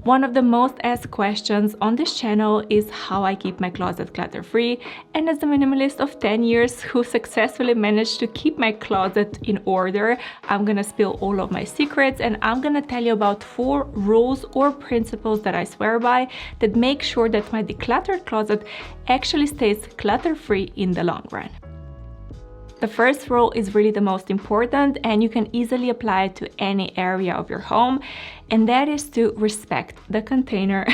One of the most asked questions on this channel is how I keep my closet clutter-free, and as a minimalist of 10 years who successfully managed to keep my closet in order, I'm gonna spill all of my secrets and I'm gonna tell you about 4 rules or principles that I swear by that make sure that my decluttered closet actually stays clutter-free in the long run. The first rule is really the most important and you can easily apply it to any area of your home, and that is to respect the container.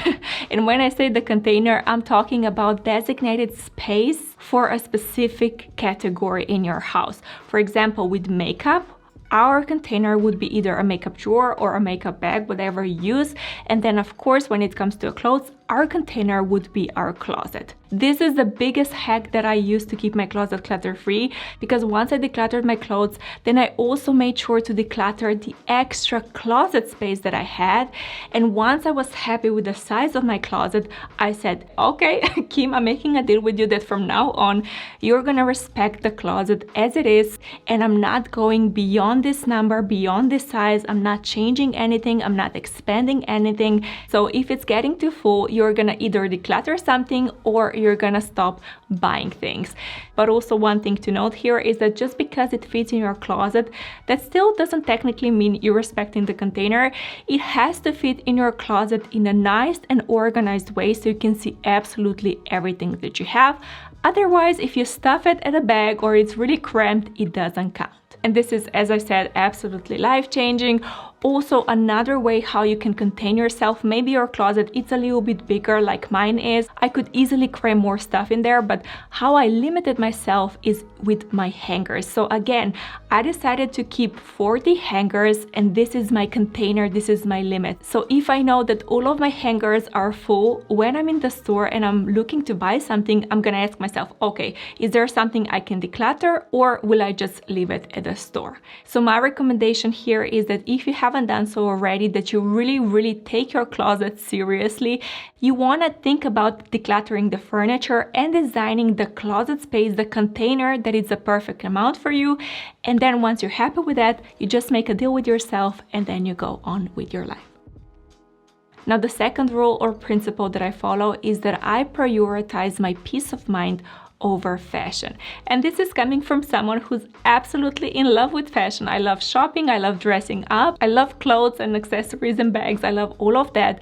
And when I say the container, I'm talking about designated space for a specific category in your house. For example, with makeup, our container would be either a makeup drawer or a makeup bag, whatever you use. And then of course, when it comes to clothes, our container would be our closet. This is the biggest hack that I use to keep my closet clutter-free, because once I decluttered my clothes, then I also made sure to declutter the extra closet space that I had. And once I was happy with the size of my closet, I said, okay, Kim, I'm making a deal with you that from now on, you're gonna respect the closet as it is, and I'm not going beyond this number, beyond this size. I'm not changing anything, I'm not expanding anything. So if it's getting too full, you're gonna either declutter something or you're gonna stop buying things. But also one thing to note here is that just because it fits in your closet, that still doesn't technically mean you're respecting the container. It has to fit in your closet in a nice and organized way so you can see absolutely everything that you have. Otherwise, if you stuff it at a bag or it's really cramped, it doesn't count. And this is, as I said, absolutely life-changing. Also, another way how you can contain yourself, maybe your closet it's a little bit bigger like mine is. I could easily cram more stuff in there, but how I limited myself is with my hangers. So again, I decided to keep 40 hangers, and this is my container, this is my limit. So if I know that all of my hangers are full, when I'm in the store and I'm looking to buy something, I'm gonna ask myself, okay, is there something I can declutter or will I just leave it at the store? So my recommendation here is that if you haven't done so already, that you really take your closet seriously. You want to think about decluttering the furniture and designing the closet space, the container that is the perfect amount for you. And then once you're happy with that, you just make a deal with yourself and then you go on with your life. Now, the second rule or principle that I follow is that I prioritize my peace of mind over fashion. And this is coming from someone who's absolutely in love with fashion. I love shopping, I love dressing up, I love clothes and accessories and bags, I love all of that.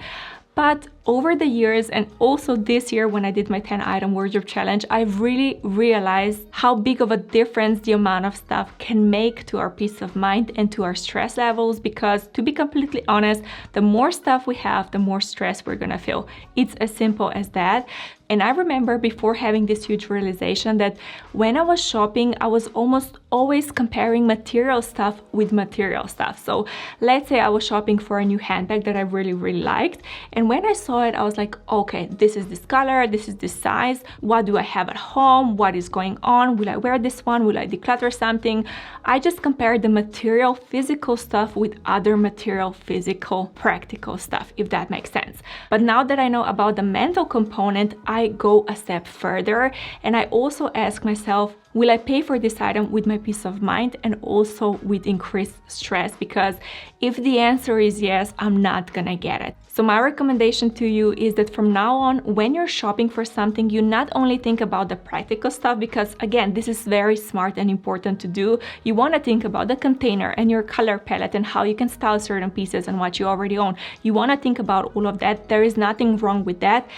But over the years, and also this year when I did my 10-item wardrobe challenge, I've really realized how big of a difference the amount of stuff can make to our peace of mind and to our stress levels, because to be completely honest, the more stuff we have, the more stress we're gonna feel. It's as simple as that. And I remember before having this huge realization that when I was shopping, I was almost always comparing material stuff with material stuff. So let's say I was shopping for a new handbag that I really liked. And when I saw it, I was like, okay, this is this color, this is this size. What do I have at home? What is going on? Will I wear this one? Will I declutter something? I just compared the material, physical stuff with other material, physical, practical stuff, if that makes sense. But now that I know about the mental component, I go a step further and I also ask myself, will I pay for this item with my peace of mind and also with increased stress? Because if the answer is yes, I'm not gonna get it. So my recommendation to you is that from now on, when you're shopping for something, you not only think about the practical stuff, because again, this is very smart and important to do. You wanna think about the container and your color palette and how you can style certain pieces and what you already own. You wanna think about all of that. There is nothing wrong with that.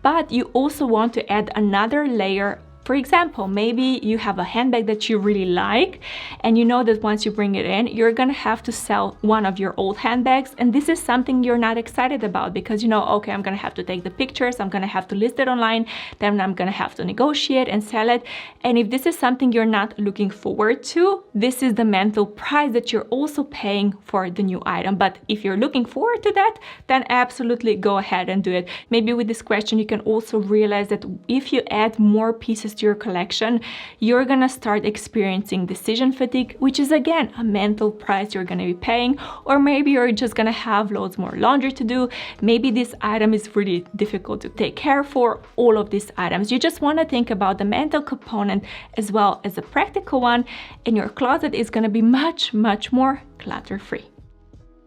But you also want to add another layer. For example, maybe you have a handbag that you really like and you know that once you bring it in, you're gonna have to sell one of your old handbags, and this is something you're not excited about because you know, okay, I'm gonna have to take the pictures, I'm gonna have to list it online, then I'm gonna have to negotiate and sell it. And if this is something you're not looking forward to, this is the mental price that you're also paying for the new item. But if you're looking forward to that, then absolutely go ahead and do it. Maybe with this question, you can also realize that if you add more pieces to your collection, you're gonna start experiencing decision fatigue, which is again a mental price you're gonna be paying. Or maybe you're just gonna have loads more laundry to do. Maybe this item is really difficult to take care for. All of these items, you just want to think about the mental component as well as a practical one, and your closet is gonna be much more clutter-free.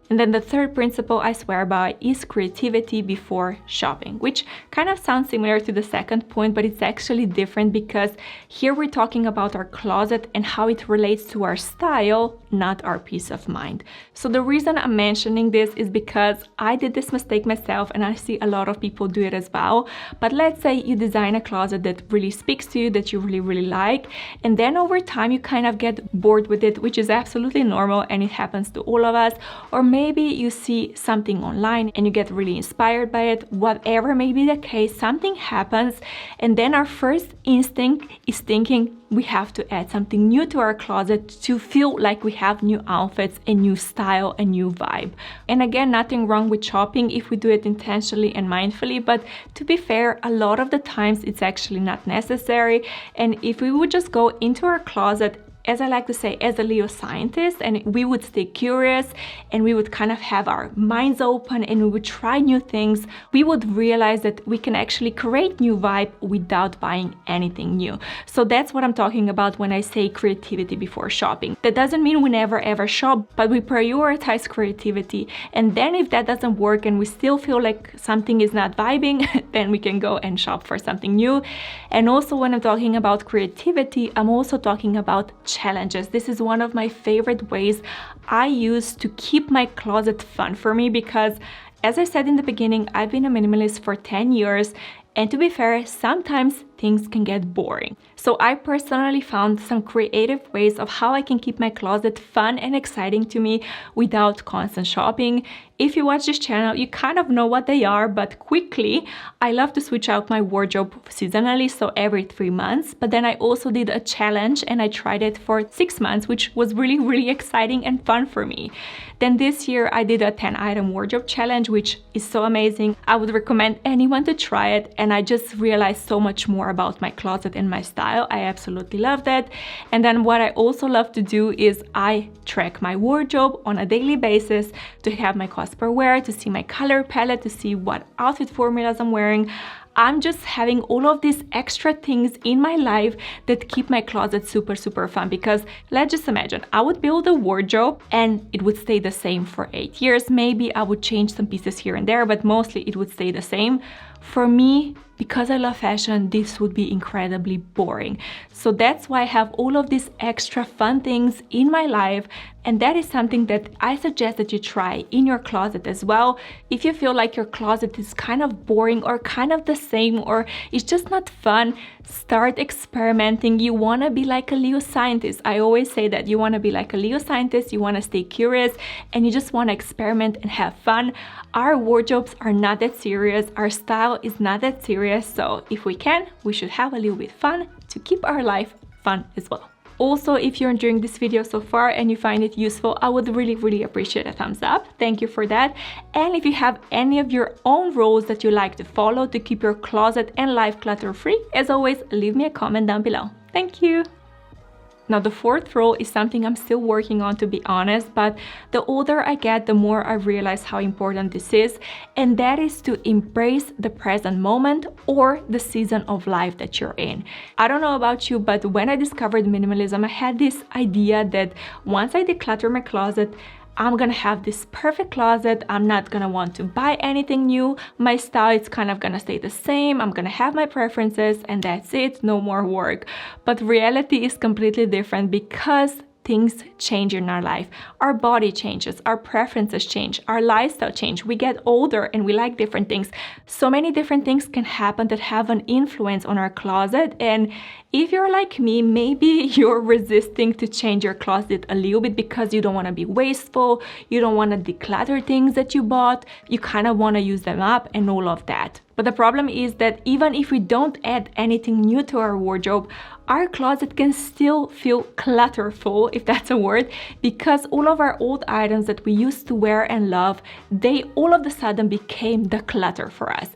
And then the third principle I swear by is creativity before shopping, which kind of sounds similar to the second point, but it's actually different because here we're talking about our closet and how it relates to our style, not our peace of mind. So the reason I'm mentioning this is because I did this mistake myself and I see a lot of people do it as well. But let's say you design a closet that really speaks to you, that you really like, and then over time you kind of get bored with it, which is absolutely normal and it happens to all of us. Or maybe you see something online and you get really inspired by it. Whatever may be the case, something happens and then our first instinct is thinking we have to add something new to our closet to feel like we have new outfits, a new style, a new vibe. And again, nothing wrong with shopping if we do it intentionally and mindfully, but to be fair, a lot of the times it's actually not necessary. And if we would just go into our closet, as I like to say, as a Leo scientist, and we would stay curious and we would kind of have our minds open and we would try new things, we would realize that we can actually create new vibe without buying anything new. So that's what I'm talking about when I say creativity before shopping. That doesn't mean we never ever shop, but we prioritize creativity. And then if that doesn't work and we still feel like something is not vibing, then we can go and shop for something new. And also when I'm talking about creativity, I'm also talking about challenges. This is one of my favorite ways I use to keep my closet fun for me because, as I said in the beginning, I've been a minimalist for 10 years, and to be fair, sometimes things can get boring. So I personally found some creative ways of how I can keep my closet fun and exciting to me without constant shopping. If you watch this channel, you kind of know what they are, but quickly, I love to switch out my wardrobe seasonally, so every 3 months. But then I also did a challenge and I tried it for 6 months, which was really exciting and fun for me. Then this year I did a 10-item wardrobe challenge, which is so amazing. I would recommend anyone to try it, and I just realized so much more about my closet and my style. I absolutely love that. And then what I also love to do is I track my wardrobe on a daily basis to have my cost per wear, to see my color palette, to see what outfit formulas I'm wearing. I'm just having all of these extra things in my life that keep my closet super fun, because let's just imagine I would build a wardrobe and it would stay the same for 8 years. Maybe I would change some pieces here and there, but mostly it would stay the same. For me, because I love fashion, this would be incredibly boring. So that's why I have all of these extra fun things in my life, and that is something that I suggest that you try in your closet as well. If you feel like your closet is kind of boring or kind of the same or it's just not fun, start experimenting. You want to be like a Leo scientist. I always say that you want to be like a Leo scientist, you want to stay curious, and you just want to experiment and have fun. Our wardrobes are not that serious, our style is not that serious, so if we can, we should have a little bit fun to keep our life fun as well. Also, if you're enjoying this video so far and you find it useful, I would really appreciate a thumbs up. Thank you for that. And if you have any of your own rules that you like to follow to keep your closet and life clutter-free, as always, leave me a comment down below. Thank you. Now, the fourth rule is something I'm still working on, to be honest, but the older I get, the more I realize how important this is, and that is to embrace the present moment or the season of life that you're in. I don't know about you, but when I discovered minimalism, I had this idea that once I declutter my closet, I'm gonna have this perfect closet. I'm not gonna want to buy anything new. My style is kind of gonna stay the same. I'm gonna have my preferences and that's it, no more work. But reality is completely different because things change in our life. Our body changes, our preferences change, our lifestyle change. We get older and we like different things. So many different things can happen that have an influence on our closet. And if you're like me, maybe you're resisting to change your closet a little bit because you don't want to be wasteful, you don't want to declutter things that you bought, you kind of want to use them up and all of that. But the problem is that even if we don't add anything new to our wardrobe, our closet can still feel clutterful, if that's a word, because all of our old items that we used to wear and love, they all of a sudden became the clutter for us.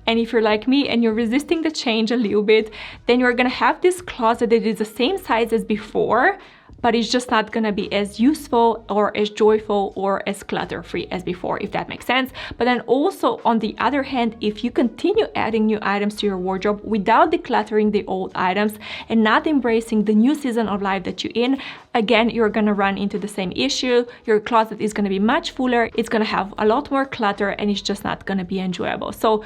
And if you're like me and you're resisting the change a little bit, then you're gonna have this closet that is the same size as before, but it's just not gonna be as useful or as joyful or as clutter-free as before, if that makes sense. But then also on the other hand, if you continue adding new items to your wardrobe without decluttering the old items and not embracing the new season of life that you're in, again, you're gonna run into the same issue. Your closet is gonna be much fuller, it's gonna have a lot more clutter, and it's just not gonna be enjoyable. So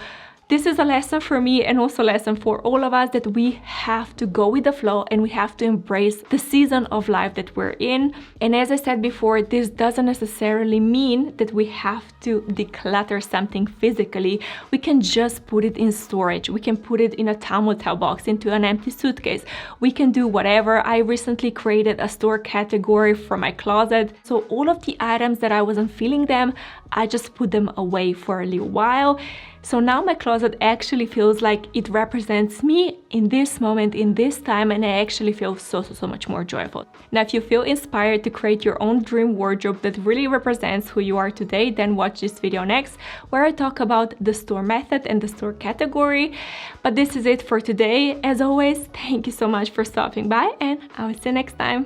this is a lesson for me and also a lesson for all of us, that we have to go with the flow and we have to embrace the season of life that we're in. And as I said before, this doesn't necessarily mean that we have to declutter something physically. We can just put it in storage. We can put it in a Tamutel box, into an empty suitcase. We can do whatever. I recently created a store category for my closet. So all of the items that I wasn't feeling them, I just put them away for a little while. So now my closet actually feels like it represents me in this moment, in this time, and I actually feel so much more joyful. Now, if you feel inspired to create your own dream wardrobe that really represents who you are today, then watch this video next, where I talk about the store method and the store category. But this is it for today. As always, thank you so much for stopping by, and I will see you next time.